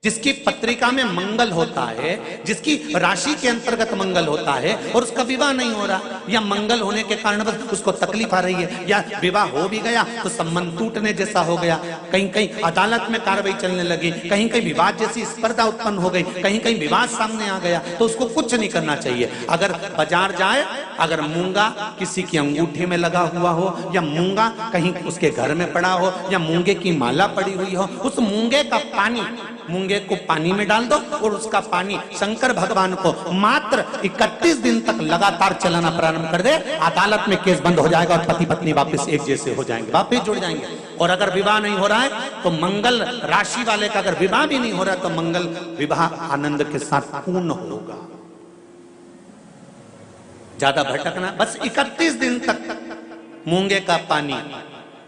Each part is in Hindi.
जिसकी पत्रिका में मंगल होता है, जिसकी राशि के अंतर्गत मंगल होता है और उसका विवाह नहीं हो रहा, या मंगल होने के कारण बस उसको तकलीफ आ रही है, या विवाह हो भी गया तो संबंध टूटने जैसा हो गया, कहीं कहीं अदालत में कार्रवाई चलने लगी, कहीं कहीं विवाद जैसी स्पर्धा उत्पन्न हो गई, कहीं कहीं विवाद सामने आ गया, तो उसको कुछ नहीं करना चाहिए। अगर बाजार जाए, अगर मूंगा किसी की अंगूठी में लगा हुआ हो, या मूंगा कहीं उसके घर में पड़ा हो, या मूंगे की माला पड़ी हुई हो, उस मूंगे का पानी, मूंगे को पानी में डाल दो और उसका पानी शंकर भगवान को मात्र 31 दिन तक लगातार चलाना प्रारंभ कर दे, अदालत में केस बंद हो जाएगा और पति पत्नी वापस एक जैसे हो जाएंगे, वापस जुड़ जाएंगे। और अगर विवाह नहीं हो रहा है तो मंगल राशि वाले का अगर विवाह भी नहीं हो रहा है तो मंगल विवाह आनंद के साथ पूर्ण होगा। ज्यादा भटकना, बस 31 दिन तक मूंगे का पानी,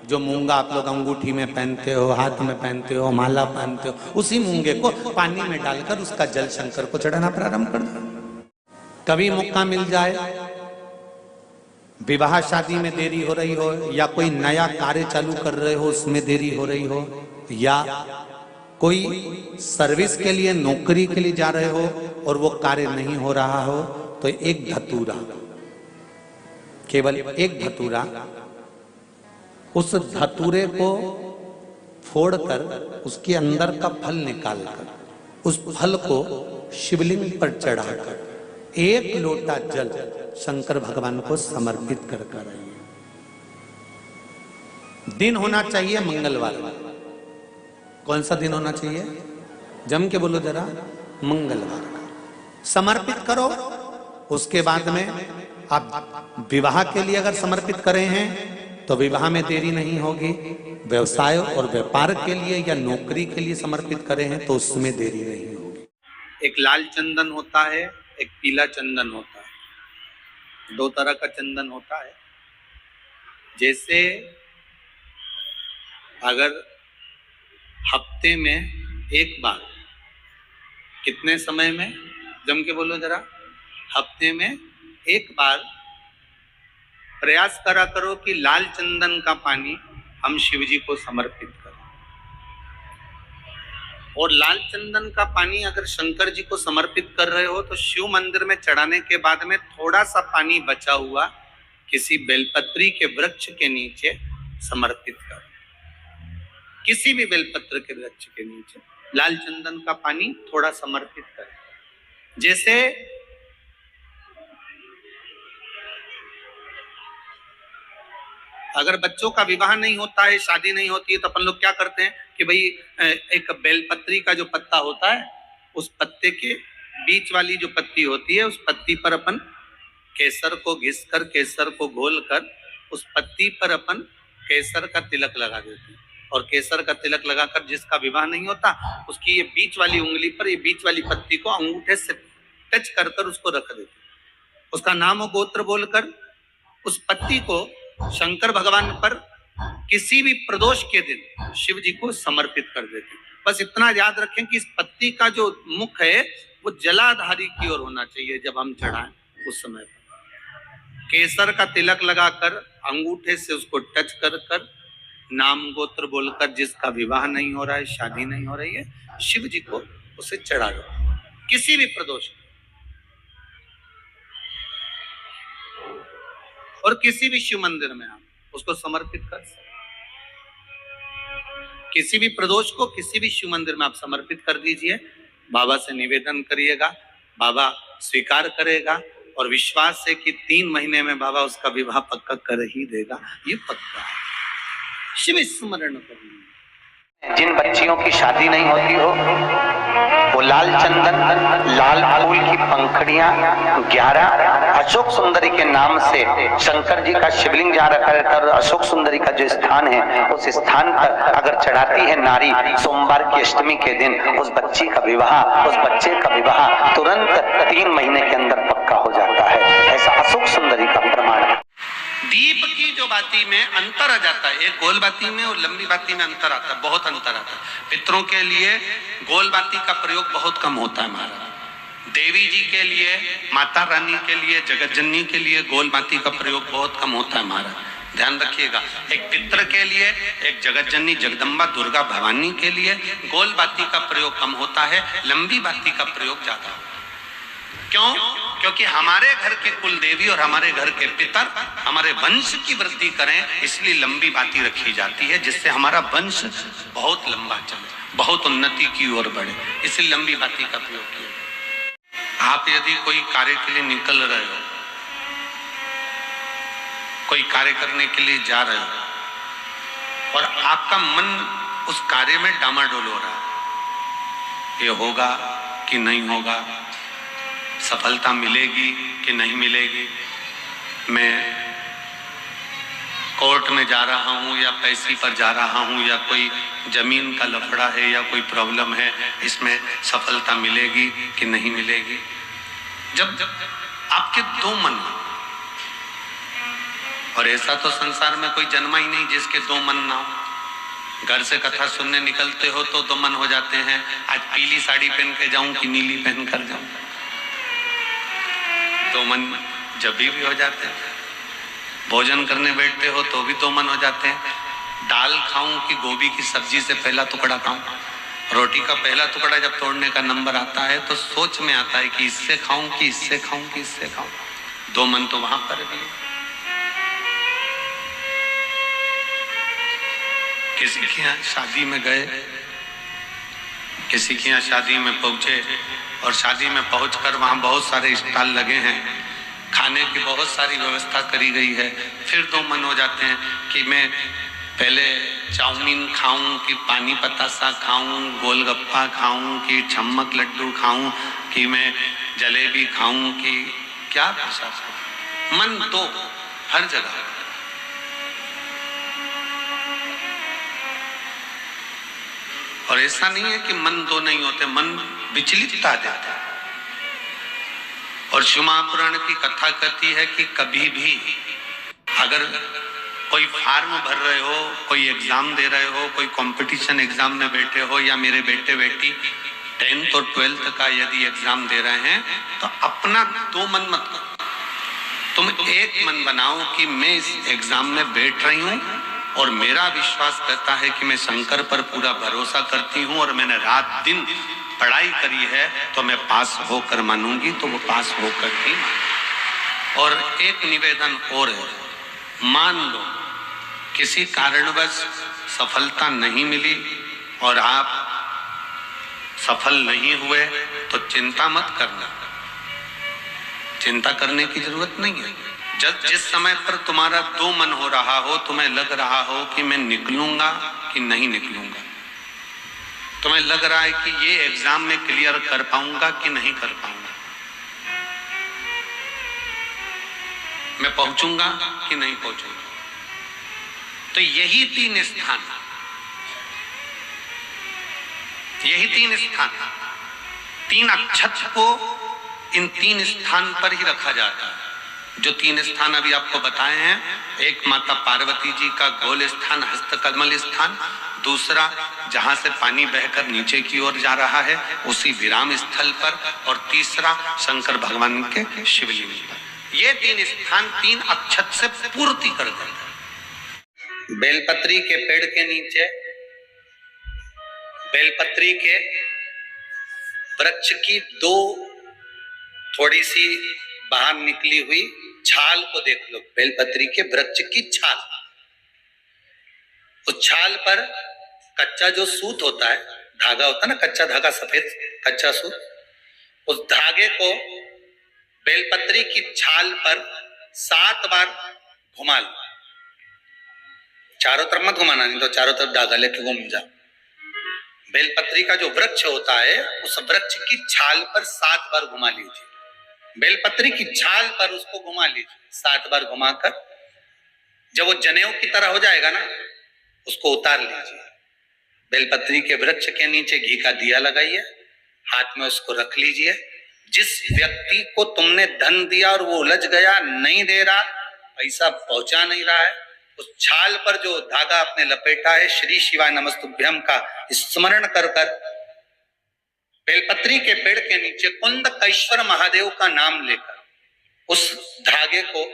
जो मूंगा आप लोग अंगूठी में पहनते हो, हाथ में पहनते हो, माला पहनते हो, उसी मूंगे को पानी में डालकर उसका जल शंकर को चढ़ाना प्रारंभ कर दो। कभी मौका मिल जाए, विवाह शादी में देरी हो रही हो, या कोई नया कार्य चालू कर रहे हो उसमें देरी हो रही हो, या कोई सर्विस के लिए नौकरी के लिए जा रहे हो और वो कार्य नहीं हो रहा हो, तो एक धतूरा, केवल एक धतूरा, उस धतूरे को फोड़कर उसके अंदर का फल निकालकर उस फल को शिवलिंग पर चढ़ाकर एक लोटा जल शंकर भगवान को समर्पित कर कर आइए। दिन होना चाहिए मंगलवार। कौन सा दिन होना चाहिए? जम के बोलो जरा, मंगलवार का समर्पित करो। उसके बाद में आप विवाह के लिए अगर समर्पित करें हैं तो विवाह में देरी नहीं होगी, व्यवसाय और व्यापार के लिए या नौकरी के लिए समर्पित करें हैं तो उसमें देरी नहीं होगी। एक लाल चंदन होता है, एक पीला चंदन होता है, दो तरह का चंदन होता है। जैसे अगर हफ्ते में एक बार, कितने समय में, जम के बोलो जरा, हफ्ते में एक बार प्रयास करा करो कि लाल चंदन का पानी हम शिव जी को समर्पित करें। और लाल चंदन का पानी अगर शंकर जी को समर्पित कर रहे हो तो शिव मंदिर में चढ़ाने के बाद में थोड़ा सा पानी बचा हुआ किसी बेलपत्री के वृक्ष के नीचे समर्पित करो। किसी भी बेलपत्र के वृक्ष के नीचे लाल चंदन का पानी थोड़ा समर्पित करें। जैसे अगर बच्चों का विवाह नहीं होता है, शादी नहीं होती है, तो अपन लोग क्या करते हैं कि भाई एक बेलपत्री का जो पत्ता होता है, उस पत्ते के बीच वाली जो पत्ती होती है, उस पत्ती पर अपन केसर को घिसकर, केसर को घोलकर उस पत्ती पर अपन केसर का तिलक लगा देते हैं। और केसर का तिलक लगाकर जिसका विवाह नहीं होता, उसकी ये बीच वाली उंगली पर, ये बीच वाली पत्ती को अंगूठे से टच कर कर उसको रख देते हैं। उसका नाम और गोत्र बोलकर उस पत्ती को शंकर भगवान पर किसी भी प्रदोष के दिन शिव जी को समर्पित कर देते हैं। बस इतना याद रखें कि इस पत्ती का जो मुख है वो जलाधारी की ओर होना चाहिए। जब हम चढ़ाएं उस समय केसर का तिलक लगाकर अंगूठे से उसको टच कर कर नाम गोत्र बोलकर, जिसका विवाह नहीं हो रहा है, शादी नहीं हो रही है, शिव जी को उसे चढ़ा दो किसी भी प्रदोष। और किसी भी शिव मंदिर में आप उसको समर्पित कर सकते। किसी भी प्रदोष को किसी भी शिव मंदिर में आप समर्पित कर दीजिए। बाबा से निवेदन करिएगा, बाबा स्वीकार करेगा और विश्वास है कि 3 महीने में बाबा उसका विवाह पक्का कर ही देगा। ये पक्का है। शिव स्मरण करिए। जिन बच्चियों की शादी नहीं होती हो, वो लाल चंदन, लाल फूल की पंखड़ियां 11 अशोक सुंदरी के नाम से शंकर जी का शिवलिंग जहाँ रखा रहता है, अशोक सुंदरी का जो स्थान है, उस स्थान पर अगर चढ़ाती है नारी सोमवार की अष्टमी के दिन, उस बच्ची का विवाह, उस बच्चे का विवाह तुरंत 3 महीने के अंदर पक्का हो जाता है। ऐसा अशोक सुंदरी का प्रमाण है। दीप की जो बाती में अंतर आ जाता है, एक गोल बाती में और लंबी बाती में अंतर आता है, बहुत अंतर आता है। पितरों के लिए गोल बाती का प्रयोग बहुत कम होता है महाराज। देवी जी के लिए, माता रानी के लिए, जगत जननी के लिए गोल बाती का प्रयोग बहुत कम होता है महाराज। ध्यान रखिएगा, एक पितर के लिए, एक जगत जननी जगदम्बा दुर्गा भवानी के लिए गोल बाती का प्रयोग कम होता है, लंबी बाती का प्रयोग ज्यादा। क्यों? क्योंकि हमारे घर के कुल देवी और हमारे घर के पितर हमारे वंश की वृद्धि करें, इसलिए लंबी बाती रखी जाती है, जिससे हमारा वंश बहुत लंबा चले, बहुत उन्नति की ओर बढ़े, इसलिए लंबी बाती का प्रयोग किया। आप यदि कोई कार्य के लिए निकल रहे हो, कोई कार्य करने के लिए जा रहे हो और आपका मन उस कार्य में डामाडोल हो रहा है, ये होगा कि नहीं होगा, सफलता मिलेगी कि नहीं मिलेगी, मैं कोर्ट में जा रहा हूं या पैसे पर जा रहा हूं या कोई जमीन का लफड़ा है या कोई प्रॉब्लम है, इसमें सफलता मिलेगी कि नहीं मिलेगी। जब आपके दो मन, और ऐसा तो संसार में कोई जन्मा ही नहीं जिसके दो मन ना हो। घर से कथा सुनने निकलते हो तो दो मन हो जाते हैं, आज पीली साड़ी पहन के जाऊं कि नीली पहन कर जाऊं, दो मन जब भी हो जाते हैं। भोजन करने बैठते हो तो भी दो मन हो जाते हैं, दाल खाऊं कि गोभी की सब्जी से पहला टुकड़ा खाऊं। रोटी का पहला टुकड़ा जब तोड़ने का नंबर आता है तो सोच में आता है कि इससे खाऊं कि इससे खाऊं कि इससे खाऊं, दो मन तो वहां पर भी। किसी के यहाँ शादी में गए, किसी के यहाँ शादी में पहुंचे और शादी में पहुंचकर वहां बहुत सारे स्टॉल लगे हैं, खाने की बहुत सारी व्यवस्था करी गई है, फिर दो मन हो जाते हैं कि मैं पहले चाउमीन खाऊं कि पानी पतासा खाऊं, गोलगप्पा खाऊं कि छम्मक लड्डू खाऊं कि मैं जलेबी खाऊं कि क्या प्रसाद। मन दो हर जगह। और ऐसा नहीं है कि मन दो नहीं होते, मन विचलितता देता है। और शिव महापुराण की कथा कहती है कि कभी भी अगर कोई फॉर्म भर रहे हो, कोई एग्जाम दे रहे हो, कोई कंपटीशन एग्जाम में बैठे हो, या मेरे बेटे बेटी 10th और 12th का यदि एग्जाम दे रहे हैं, तो अपना दो मन मत करो, तुम एक मन बनाओ कि मैं इस एग्जाम में बैठ रही हूं और मेरा विश्वास कहता है कि मैं शंकर पर पूरा भरोसा करती हूं और मैंने रात दिन पढ़ाई करी है, तो मैं पास होकर मानूंगी, तो वो पास होकर ही मानूंगी। और एक निवेदन और है, मान लो किसी कारणवश सफलता नहीं मिली और आप सफल नहीं हुए, तो चिंता मत करना, चिंता करने की जरूरत नहीं है। जिस समय पर तुम्हारा दो मन हो रहा हो, तुम्हें लग रहा हो कि मैं निकलूंगा कि नहीं निकलूंगा, तुम्हें लग रहा है कि ये एग्जाम में क्लियर कर पाऊंगा कि नहीं कर पाऊंगा, मैं पहुंचूंगा कि नहीं पहुंचूंगा, तो यही तीन स्थान, तीन अक्षत को इन तीन स्थान पर ही रखा जाता है। जो तीन स्थान अभी आपको बताए हैं, एक माता पार्वती जी का गोल स्थान हस्तकमल स्थान, दूसरा जहां से पानी बहकर नीचे की ओर जा रहा है उसी विराम स्थल पर, और तीसरा शंकर भगवान के शिवलिंग पर। ये तीन स्थान तीन अक्षत से पूर्ति कर देते हैं। बेलपत्री के पेड़ के नीचे, बेलपत्री के वृक्ष की दो थोड़ी सी बाहर निकली हुई छाल को देख लो, बेलपत्री के वृक्ष की छाल। उस छाल पर कच्चा जो सूत होता है, धागा होता है ना, कच्चा धागा, सफेद कच्चा सूत, उस धागे को बेलपत्री की छाल पर 7 बार घुमा लो। चारों तरफ मत घुमाना, नहीं तो चारों तरफ धागा लेके घूम जाओ। बेलपत्री का जो वृक्ष होता है, उस वृक्ष की छाल पर 7 बार घुमा लीजिए। बेलपत्री की छाल पर उसको घुमा लीजिए 7 बार घुमाकर, जब वो जनेऊ की तरह हो जाएगा ना, उसको उतार लीजिए। बेलपत्री के वृक्ष के नीचे घी का दिया लगाइए, हाथ में उसको रख लीजिए। जिस व्यक्ति को तुमने धन दिया और वो उलझ गया, नहीं दे रहा, पैसा पहुंचा नहीं रहा है, उस छाल पर जो धागा आपने लपेटा है, श्री शिवाय नमस्तुभ्यम का स्मरण कर कर बेलपत्री के पेड़ के नीचे कुंदकेश्वर महादेव का नाम लेकर उस धागे को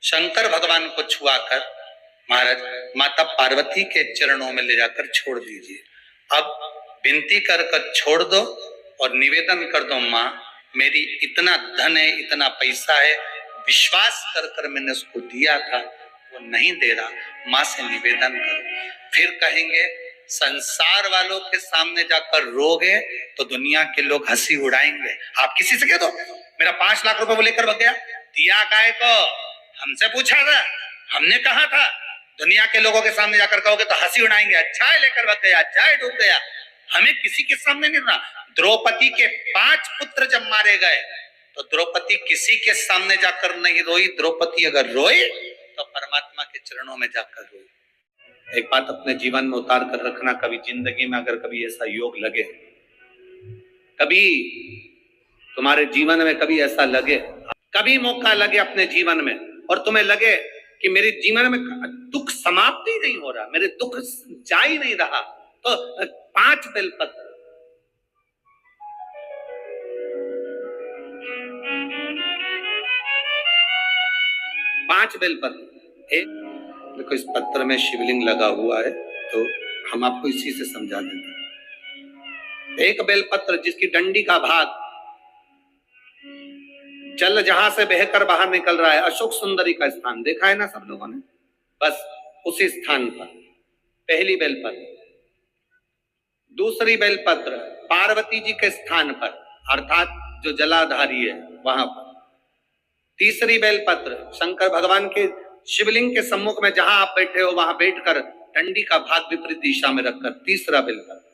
शंकर भगवान को छुआकर महाराज माता पार्वती के चरणों में ले जाकर छोड़ दीजिए। अब विनती कर कर छोड़ दो और निवेदन कर दो, माँ मेरी इतना धन है, इतना पैसा है, विश्वास कर कर मैंने उसको दिया था, वो नहीं दे रहा, माँ से निवेदन करो। फिर कहेंगे संसार वालों के सामने जाकर रोगे तो दुनिया के लोग हंसी उड़ाएंगे। आप किसी से कह दो मेरा 5 लाख रुपए वो लेकर भाग गया, दिया काय को, हमसे पूछा था, हमने कहा था। दुनिया के लोगों के सामने जाकर कहोगे तो हंसी उड़ाएंगे, अच्छा है लेकर भाग गया, अच्छा है डूब गया। हमें किसी के सामने नहीं रहा। द्रौपदी के 5 पुत्र जब मारे गए तो द्रौपदी किसी के सामने जाकर नहीं रोई। द्रौपदी अगर रोई तो परमात्मा के चरणों में जाकर रोई। एक बात अपने जीवन में उतार कर रखना, कभी जिंदगी में अगर कभी ऐसा योग लगे, कभी तुम्हारे जीवन में कभी ऐसा लगे, कभी मौका लगे अपने जीवन में और तुम्हें लगे कि मेरे जीवन में दुख समाप्त ही नहीं हो रहा, मेरे दुख जा ही नहीं रहा, तो 5 बेलपत्र, 5 बेलपत्र। एक देखो इस पत्र में शिवलिंग लगा हुआ है तो हम आपको इसी से समझा देते हैं। एक बेलपत्र जिसकी डंडी का भाग जल जहां से बहकर बाहर निकल रहा है, अशोक सुंदरी का स्थान देखा है ना सब लोगों ने, बस उसी स्थान पर पहली बेलपत्र। दूसरी बेलपत्र पार्वती जी के स्थान पर अर्थात जो जलाधारी है वहां पर। तीसरी बेलपत्र शंकर भगवान के शिवलिंग के सम्मुख में जहां आप बैठे हो वहां बैठकर डंडी का भाग विपरीत दिशा में रखकर, तीसरा बेलपत्र।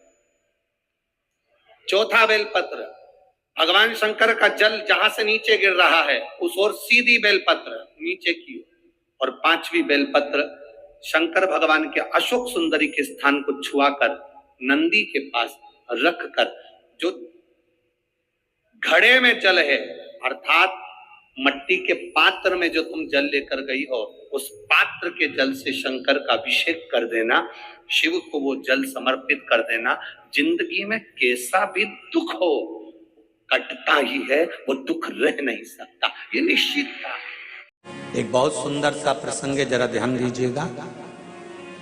चौथा बेलपत्र भगवान शंकर का जल जहां से नीचे गिर रहा है उस ओर सीधी बेलपत्र नीचे की ओर। और 5वीं बेलपत्र शंकर भगवान के अशोक सुंदरी के स्थान को छुआकर नंदी के पास रखकर, जो घड़े में जल है अर्थात मट्टी के पात्र में जो तुम जल लेकर गई हो उस पात्र के जल से शंकर का अभिषेक कर देना, शिव को वो जल समर्पित कर देना। जिंदगी में कैसा भी दुख हो कटता ही है, वो दुख रह नहीं सकता, ये निश्चित था। एक बहुत सुंदर सा प्रसंग है, जरा ध्यान दीजिएगा।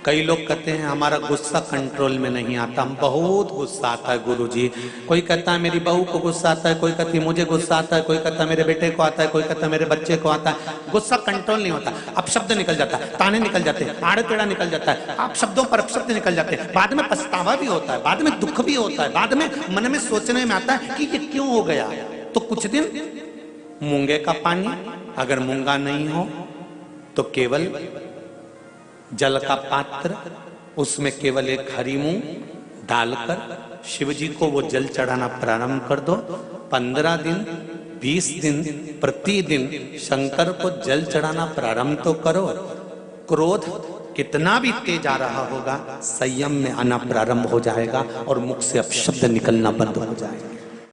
कई लोग कहते हैं हमारा गुस्सा कंट्रोल में नहीं आता, हम बहुत गुस्सा आता है गुरुजी। कोई कहता है मेरी बहू को गुस्सा आता है, कोई कहती है मुझे गुस्सा आता है, कोई कहता है मेरे बेटे को आता है, कोई कहता है मेरे बच्चे को आता है। गुस्सा कंट्रोल नहीं होता, अब शब्द निकल जाता है, ताने निकल जाते हैं, आड़े टेढ़ा निकल जाता है, आप शब्दों पर अपशब्द निकल जाते हैं। बाद में पछतावा भी होता है, बाद में दुख भी होता है, बाद में मन में सोचने में आता है कि ये क्यों हो गया। तो कुछ दिन मूंगे का पानी, अगर मूंगा नहीं हो तो केवल जल का पात्र, उसमें केवल एक हरी मूंग डालकर शिव जी को वो जल चढ़ाना प्रारंभ कर दो। 15 दिन 20 दिन प्रतिदिन शंकर को जल चढ़ाना प्रारंभ तो करो। क्रोध कितना भी तेज आ रहा होगा संयम में आना प्रारंभ हो जाएगा और मुख से अपशब्द निकलना बंद हो जाएगा।